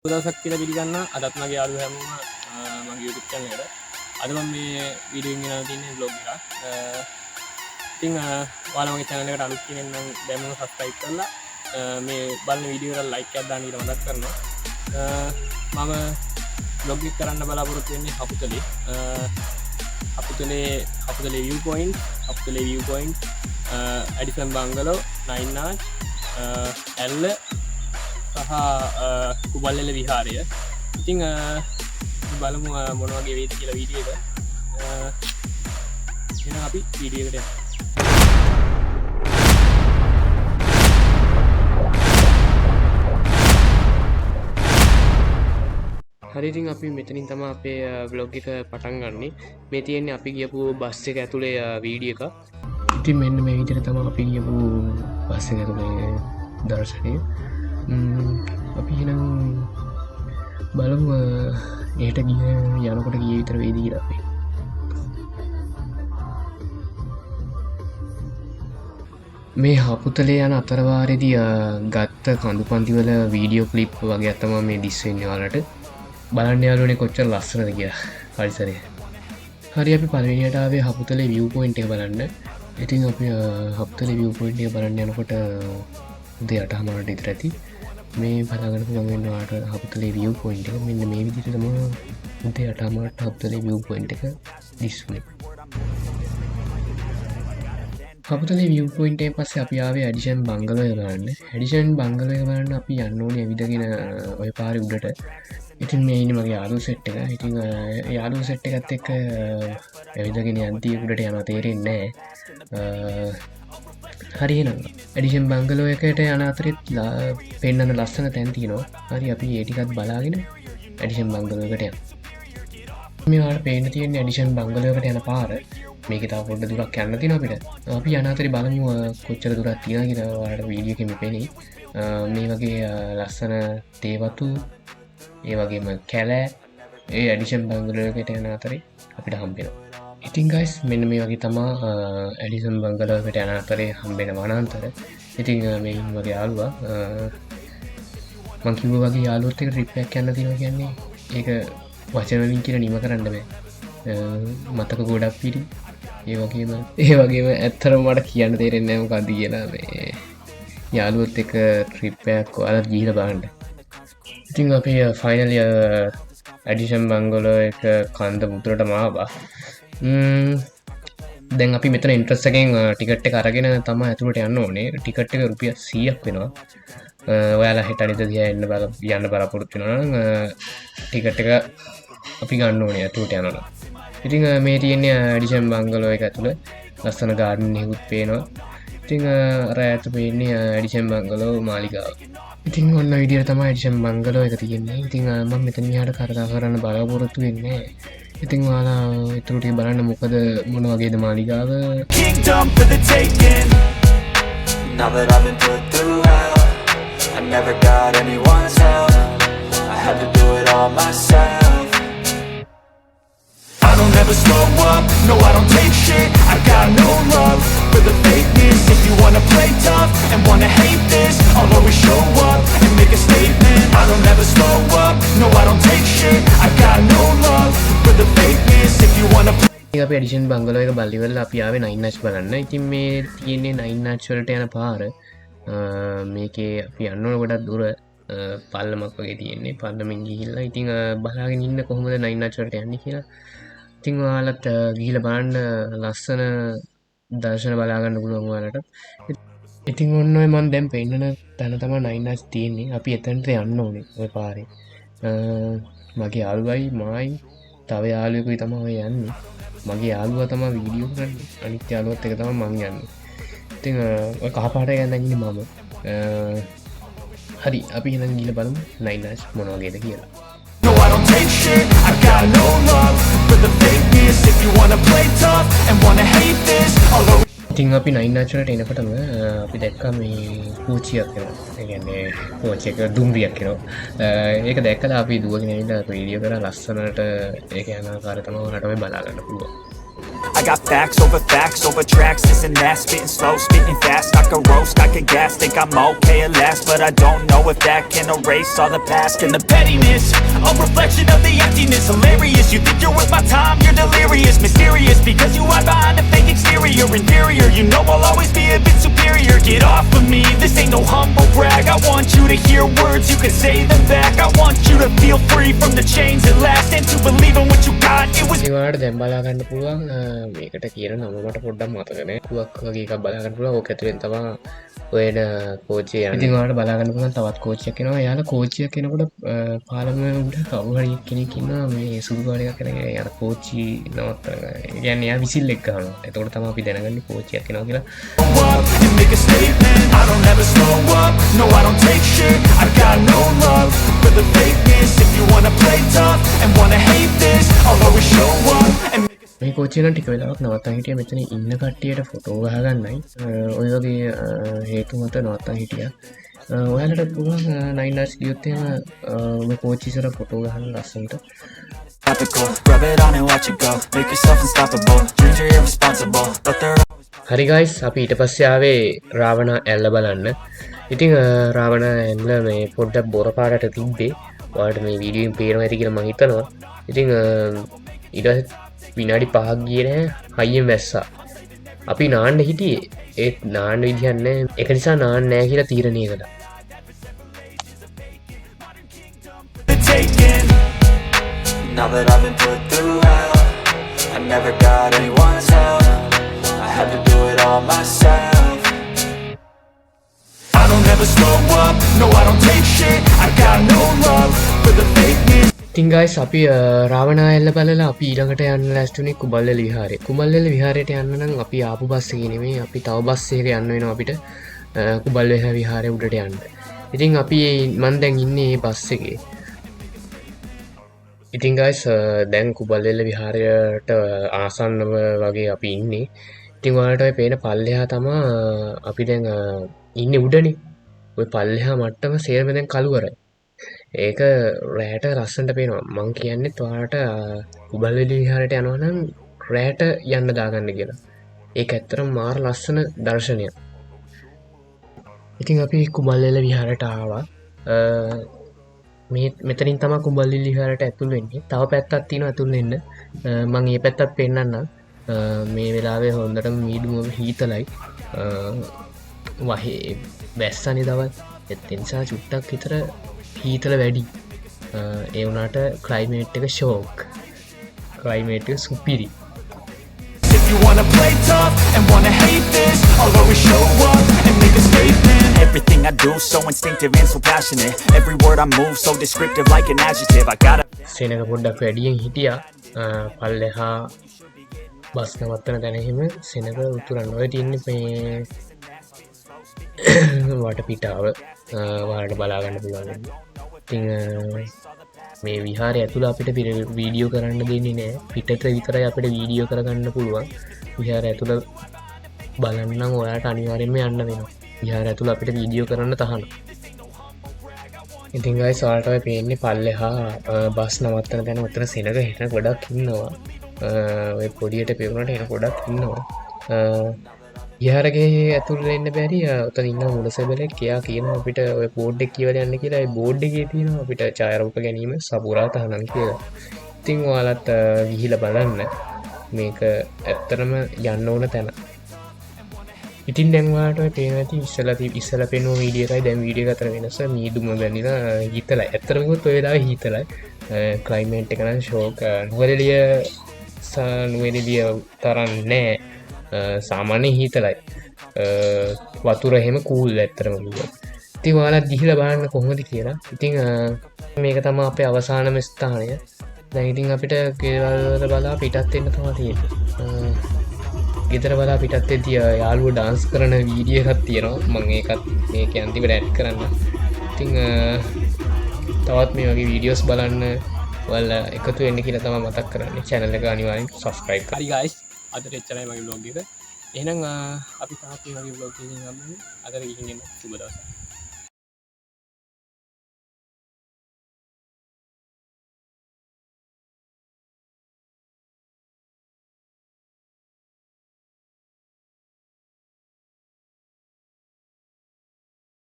දවසක් කියලා පිළිගන්න අදත් මගේ යාළුවෝ හැමෝම මගේ YouTube channel එකට. අද මම මේ වීඩියෝ එකෙන් ගෙනල්ලා තින්නේ vlog එකක්. ඉතින් ඔයාලා මගේ channel එකට අලුත් කෙනෙක් නම් දැන්ම subscribe කරලා මේ බලන වීඩියෝ එකට like එකක් දාන්න කියලා මතක් කරනවා. මම vlog එක කරන්න බලාපොරොත්තු වෙන්නේ හපුතලේ view point Edison Bungalow 9 Arch ඇල්ල සහ කුබල්ලෙල විහාරය. ඉතින් බලමු මොන වගේ වේද කියලා වීඩියෝ එක. එහෙනම් අපි වීඩියෝ එකට යමු. හරි, ඉතින් අපි මෙතනින් තමයි අපේ vlog එක පටන් ගන්නෙ. මේ තියෙන්නේ අපි ගියපු බස් එක ඇතුලේ වීඩියෝ එක. ඉතින් මෙන්න මේ විදිහට තමයි අපි ගියපු බස් එක ඇතුලේ දර්ශනය. අපි එහෙනම් බලමු එහෙට යනකොට ගිය විතර වේද කියලා අපි. මේ හපුතලේ යන අතරවාරේදී ගත්ත කඳු පන්තිවල වීඩියෝ ක්ලිප් වගේ තමයි මේ දිස් වෙන්නේ ඔයාලට. බලන්න යාළුවනේ කොච්චර ලස්සනද කියලා පරිසරය. හරි, අපි පළවෙනියට ආවේ හපුතලේ view point එක බලන්න. ඉතින් අපි හපුතලේ view point එක බලන්න යනකොට උදේ 8:00 විතර ඇති. මේ බලාගන්න පුළුවන් වෙනවා ඔයාලට හපුතලේ view point එක. මෙන්න මේ විදිහට තමයි උදේ 8:00 හපුතලේ view point එක දිස් වෙන්නේ. හපුතලේ view point එකෙන් පස්සේ අපි ආවේ Edison Bungalow එක බලන්න. Edison Bungalow එක බලන්න අපි යන්න ඕනේ ඇවිදගෙන ඔය පාරේ උඩට. ඉතින් මේ ඉන්නේ මගේ යාළුවෝ සෙට් එක. ඉතින් යාළුවෝ සෙට් එකත් එක්ක ඇවිදගෙන යද්දී උඩට යනවා තේරෙන්නේ නැහැ. හරි, එහෙනම් Edison Bungalow එකට යන අතරේ පෙන්නන ලස්සන තැන් තියෙනවා. හරි, අපි ඒ ටිකත් බලාගෙන Edison Bungalow එකට යමු. මේ වල පේන්න තියෙන්නේ Edison Bungalow එකට යන පාර. මේක තව පොඩ්ඩ දුරක් යන්න තියෙනවා අපිට. අපි යන අතරේ බලමු කොච්චර දුරක් තියෙනවද කියලා. ඔයාලට වීඩියෝ එකෙන් පේන්නේ. මේ වගේ ලස්සන තේවතු, ඒ වගේම කැලෑ ඒ Edison Bungalow එකට යන අතරේ අපිට හම්බෙනවා. ඉතින් guys, මෙන්න මේ වගේ තමා Edison Bungalow එකට යන අතරේ හම්බෙන වනාන්තර. ඉතින් මේ වගේ යාළුවා මං කිව්වා වගේ යාළුවොත් එක්ක ට්‍රිප් එකක් යන්න තියෙනවා කියන්නේ ඒක වචන වලින් කියලා නිම කරන්න බෑ. මතක ගොඩක් පිරි. ඒ වගේම ඇත්තටම මට කියන්න තේරෙන්නේ නැහැ මොකක්ද කියලා. මේ යාළුවොත් එක්ක ට්‍රිප් එකක් ඔයාලා ගිහිල්ලා බලන්න. ඉතින් අපි ෆයිනලි Edison Bungalow එක කන්ද මුදුරටම ආවා. දැන් අපි මෙතන එන්ට්‍රස් එකෙන් ටිකට් එක අරගෙන තමයි ඇතුළට යන්න ඕනේ. ටිකට් එක රුපියල් 100ක් වෙනවා. ඔයාලා හෙට අනිත් දිහා යන්න බලාපොරොත්තු වෙනවා නම් ටිකට් එක අපි ගන්න ඕනේ ඇතුළට යනවා. ඉතින් මේ තියෙන්නේ Edison Bungalow එක ඇතුළේ ලස්සන ගාඩන් එකකුත් පේනවා. ඉතින් අර ඈත පේන්නේ Edison Bungalow මාලිගාව. ඉතින් ඔන්න විදිහට තමයි Edison Bungalow එක තියෙන්නේ. ඉතින් මම මෙතන මෙහාට කතා කරන්න බලාපොරොත්තු වෙන්නේ නැහැ. ඉතින් ඔයාලා ඊටු ටික බලන්න මොකද මොන වගේද මාලිගාව. Kingdom for the taking. Now that I've been put through hell, I never got anyone's help. I had to do it all myself. I don't ever slow up, no I don't take shit. I got no love for the fakeness. If you wanna play tough and wanna hate this, I'll always show up and make a statement. I don't ever slow up, no I don't take shit. I got no love for the fakeness. If you wanna play අපි Edison Bungalow එක බලලි වෙලා අපි ආවේ 9 Arch බලන්න. ඉතින් මේ තියෙන්නේ 9 Arch වලට යන පාර. මේකේ අපි යන්න ඕන ගොඩක් දුර පල්ලමක් වගේ තියෙන්නේ. පල්ලමෙන් ගිහිල්ලා ඉතින් බලාගෙන ඉන්න කොහොමද 9 Arch වලට යන්නේ කියලා. ඉතින් ඔයාලත් ගිහිල්ලා බලන්න ලස්සන දර්ශන බලා ගන්න පුළුවන් ඔයාලට. ඉතින් ඔන්න ඔය මම දැන් පෙන්නන තැන තමයි 9 Arch තියෙන්නේ. අපි එතනට යන්න ඕනේ ඔය පාරේ. මගේ යාළුවයි මායි තව යාළුවෙකුයි තමයි ඔය යන්නේ. මගේ යාළුවා තමයි වීඩියෝ කරන්නේ. අනිත් යාළුවත් එක තමයි මම යන්නේ. ඉතින් ඔය කහ පාට යන ඉන්නේ මම. හරි, අපි එහෙනම් ගිහලා බලමු 9 Arch මොන වගේද කියලා. No, I don't take shit. I got no love for the fakeness. If you wanna play tough and wanna hate this, I'll always. ඉතින් අපි 9 Arch වලට එනකොටම අපි දැක්කා මේ පූචියක් එනවා. ඒ කියන්නේ පූචි එක දුම්රියක් එනවා. ඒක දැක්කලා අපි දුවගෙන ඇවිල්ලා වීඩියෝ කරලා ලස්සනට ඒක යන ආකාරය තමයි ඔයාලට මේ බලා ගන්න පුළුවන්. I got facts over tracks, this and that, spitting slow, spitting fast. I can roast, I can gas, think I'm okay at last, but I don't know if that can erase all the past. And the pettiness, a reflection of the emptiness. Hilarious, you think you're worth my time, you're delirious. Mysterious, because you hide behind a fake exterior. Inferior, you know I'll always be a bit superior. Get off of me, this ain't no humble brag. I want you to hear words, you can say them back. I want you to feel free from the chains at last, and to believe in what you got. It was ඒවාට දැන් බලා ගන්න පුළුවන් මේකට කියන නම මට පොඩ්ඩක් මතක නෑ. කුවක් වගේ එකක් බලා ගන්න පුළුවන්. ඕක ඇතුලෙන් තමයි ඔයන කෝච්චිය යන්නේ. ඉතින් ඔයාලට බලා ගන්න පුළුවන් තවත් කෝච්චියක් එනවා. එයාලා කෝච්චියක් එනකොට පාලම උඩ කවුරු හරි කෙනෙක් ඉන්නවා මේ සුදු පාට එකක් කරගෙන යන කෝච්චි නවත්තන. ඒ කියන්නේ එයා විසිල් එක්ක ගන්නවා. එතකොට තමයි අපි දැනගන්නේ කෝච්චියක් එනවා කියලා. up and make a statement. I don't ever slow up, no I don't take shit. I got no love for the fakeness. If you wanna play tough and wanna hate this, I'll always show up and make a මේ කෝච්චිය නම් ටික වෙලාවක් නවත්තන් හිටියා. මෙතන ඉන්න කට්ටියට photo ගහගන්නයි. ඔය වගේ හේතු මත නවත්තන් හිටියා. ඔයාලට පුළුවන් 9 ගියොත් එහෙම මේ කෝච්චි ඉස්සර ෆොටෝ ගහන්න ලස්සනට. topical. Rub it on and watch it go. Make yourself unstoppable. Dreams are irresponsible, but they're හරි ගයිස්, අපි ඊට පස්සේ ආවේ රාවණ ඇල්ල බලන්න. ඉතින් රාවණ ඇල්ල මේ පොඩ්ඩක් බොර පාටට තිබ්බේ. ඔයාලට මේ වීඩියෝෙන් පේනවා ඇති කියලා මම හිතනවා. ඉතින් ඊට පස්සේ විනාඩි 5ක් ගියේ නැහැ, හයියෙන් වැස්සා. අපි නාන්න හිටියේ. ඒත් නාන්න විදිහක් නැහැ. ඒක නිසා නාන්න නැහැ කියලා තීරණය කළා. taken. Now that I've been put through hell, I never got anyone's help. I had to do it all myself. I don't ever slow up, no I don't take shit. I got no love for the fakeness. ඉතින් guys, අපි රාවණ ඇල්ල බලලා අපි ඊළඟට යන්න ලෑස්තිුනේ කුඹල්වැල විහාරේ. කුඹල්වැල විහාරයට යන්න නම් අපි ආපු බස් එකේ නෙමෙයි, අපි තව බස් එකක යන්න වෙනවා අපිට කුඹල්වැල විහාරේ උඩට යන්න. ඉතින් අපි මම දැන් ඉන්නේ මේ බස් එකේ. ඉතින් ගයිස්, දැන් කුඹල්වැල විහාරයට ආසන්නව වගේ අපි ඉන්නේ. ඉතින් ඔයාලට ඔය පේන පල්ලෙහා තමයි අපි දැන් ඉන්නේ උඩනේ. ඔය පල්ලෙහා මට්ටම සේරම දැන් කළුවරයි. ඒක රෑට ලස්සනට පේනවා. මං කියන්නේ ඔයාලට කුඹල්වැල විහාරයට යනවා නම් රෑට යන්න දාගන්න කියලා. ඒක ඇත්තටම මාර ලස්සන දර්ශනයක්. ඉතින් අපි කුඹල්වැල විහාරයට ආවා. මෙතනින් තමයි කුඹල්වැල විහාරයට ඇතුල් වෙන්නේ. තව පැත්තක් තියෙනවා ඇතුල් වෙන්න. මම මේ පැත්තත් පෙන්නන්නම්. මේ වෙලාවේ හොඳටම මීදුම හීතලයි. වහේ වැස්සනේ දවල්. ඒ නිසා චුට්ටක් විතර හීතල වැඩි. ඒ වුණාට ක්ලයිමේට් එක ෂෝක්. ක්ලයිමේට් එක සුපිරි. If you wanna play tough and wanna hate this, I'll always show up and make a statement. Everything I do so instinctive and so passionate. Every word I move so descriptive like an adjective. I gotta සෙනග පොඩ්ඩක් වැඩියෙන් හිටියා. පල්ලෙහා bus නවත්තන තැන එහෙම සෙනග උතුරන්න. ඔය තියන්නේ මේ වටපිටාව ඔයාලට බලා ගන්න පුළුවන්. ඉතින් මේ විහාරය ඇතුළ අපිට වීඩියෝ කරන්න දෙන්නේ නැහැ. පිටත විතරයි අපිට වීඩියෝ කරගන්න පුළුවන්. විහාරය ඇතුළ බලන්න නම් ඔයාලට අනිවාර්යෙන්ම යන්න වෙනවා. විහාරය ඇතුළ අපිට වීඩියෝ කරන්න තහනම්. ඉතින් ගයිස්, ඔයාලට ඔය පේන්නේ පල්ලෙහා බස් නවත්තන තැන උතර සෙනග හිටන ගොඩක් ඉන්නවා. ඔය පොඩියට පෙවුනට එන ගොඩක් ඉන්නවා. විහාරගේ ඇතුළට එන්න බැරි. උතන ඉන්න මුලසෙබලෙක් එයා කියනවා අපිට ඔය බෝඩ් එක කියවලා යන්න කියලා. ඒ බෝඩ් එකේ තියෙනවා අපිට ඡායාරූප ගැනීම සපුරා තහනම් කියලා. ඉතින් ඔයාලත් ගිහිල්ලා බලන්න. මේක ඇත්තටම යන්න ඕන තැන. ඉතින් දැන් ඔයාලට ඔය පේන ඇති ඉස්සලා පේන වීඩියෝ එකයි දැන් වීඩියෝ එක අතර වෙනස මීදුම වැනිලා හීතලයි. ඇත්තටම කිව්වොත් ඔය වෙලාවේ හීතලයි. ක්ලයිමේට් එක නම් ෂෝක්. නුවරඑළිය තරම් නෑ. සාමාන්‍ය හීතලයි. වතුර එහෙම කූල් ඇත්තටම කිව්වොත්. ඉතින් ඔයාලා ගිහිල්ලා බලන්න කොහොමද කියලා. ඉතින් මේක තමයි අපේ අවසානම ස්ථානය. දැන් ඉතින් අපිට ගෙවල් වල බලා පිටත් වෙන්න තමයි තියෙන්නේ. ගෙදර බලා පිටත් වෙද්දී යාළුවෝ ඩාන්ස් කරන වීඩියෝ එකක් තියෙනවා. මම ඒකත් මේක අන්තිමට ඇඩ් කරන්න. ඉතින් තවත් මේ වගේ වීඩියෝස් බලන්න ඔයාලා එකතු වෙන්න කියලා තමයි මතක් කරන්නේ. channel එක අනිවාර්යෙන් subscribe කරන්න. හරි guys, අදට එච්චරයි මගේ vlog එක. එහෙනම් අපි තාත් මේ වගේ vlog එකකින් ගමු. අදට ගිහින් එන්න. සුබ දවසක්.